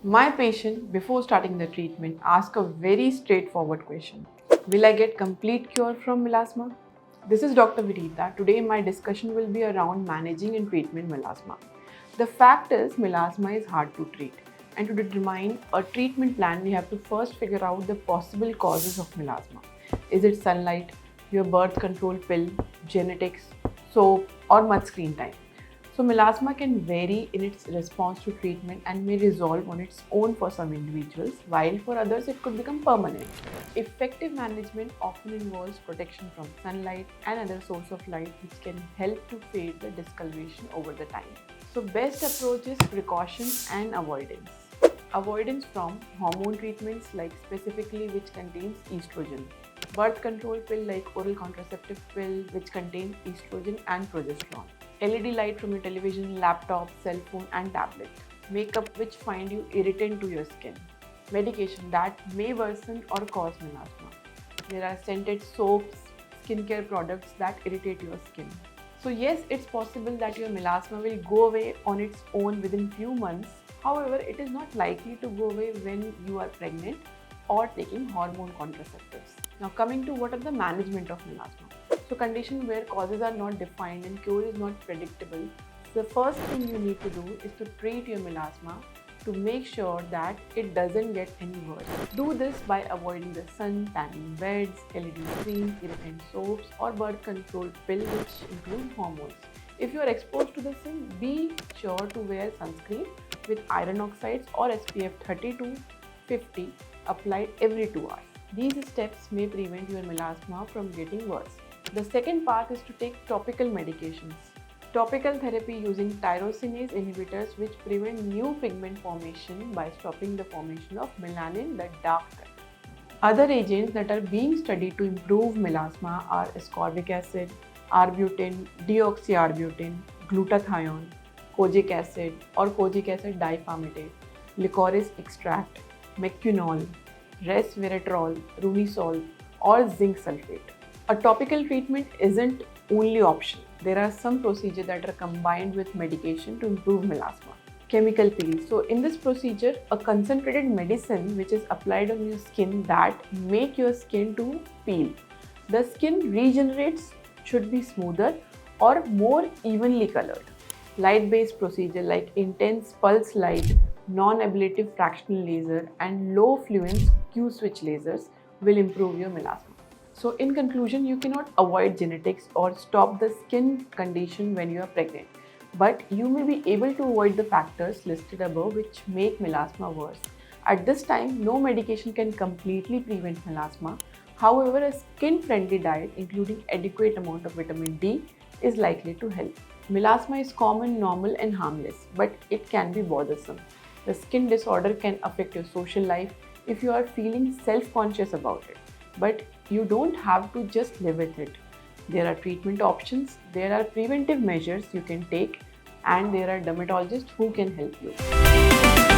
My patient, before starting the treatment, asked a very straightforward question. Will I get complete cure from melasma? This is Dr. Virita. Today my discussion will be around managing and treatment melasma. The fact is melasma is hard to treat, and to determine a treatment plan we have to first figure out the possible causes of melasma. Is it sunlight, your birth control pill, genetics, soap or much screen time? So melasma can vary in its response to treatment and may resolve on its own for some individuals, while for others it could become permanent. Effective management often involves protection from sunlight and other source of light which can help to fade the discoloration over the time. So best approach is precaution and avoidance. Avoidance from hormone treatments like specifically which contains estrogen. Birth control pill like oral contraceptive pill which contains estrogen and progesterone. LED light from your television, laptop, cell phone and tablet. Makeup which find you irritant to your skin. Medication that may worsen or cause melasma. There are scented soaps, skincare products that irritate your skin. So yes, it's possible that your melasma will go away on its own within few months. However, it is not likely to go away when you are pregnant or taking hormone contraceptives. Now coming to what are the management of melasma. So condition where causes are not defined and cure is not predictable. So the first thing you need to do is to treat your melasma to make sure that it doesn't get any worse. Do this by avoiding the sun, tanning beds, LED screens, irritant soaps or birth control pill which include hormones. If you are exposed to the sun, be sure to wear sunscreen with iron oxides or SPF 30 to 50 applied every 2 hours. These steps may prevent your melasma from getting worse. The second part is to take topical medications. Topical therapy using tyrosinase inhibitors which prevent new pigment formation by stopping the formation of melanin, the dark color. Other agents that are being studied to improve melasma are ascorbic acid, arbutin, deoxyarbutin, glutathione, kojic acid or kojic acid dipalmitate, licorice extract, meconol, resveratrol, runisol or zinc sulfate. A topical treatment isn't only option. There are some procedures that are combined with medication to improve melasma. Chemical peel. So in this procedure, a concentrated medicine which is applied on your skin that make your skin to peel. The skin regenerates, should be smoother or more evenly colored. Light-based procedure like intense pulse light, non-ablative fractional laser and low fluence Q-switch lasers will improve your melasma. So in conclusion, you cannot avoid genetics or stop the skin condition when you are pregnant, but you may be able to avoid the factors listed above which make melasma worse. At this time, no medication can completely prevent melasma. However, a skin-friendly diet including adequate amount of vitamin D is likely to help. Melasma is common, normal and harmless, but it can be bothersome. The skin disorder can affect your social life if you are feeling self-conscious about it. But you don't have to just live with it. There are treatment options, there are preventive measures you can take, and there are dermatologists who can help you.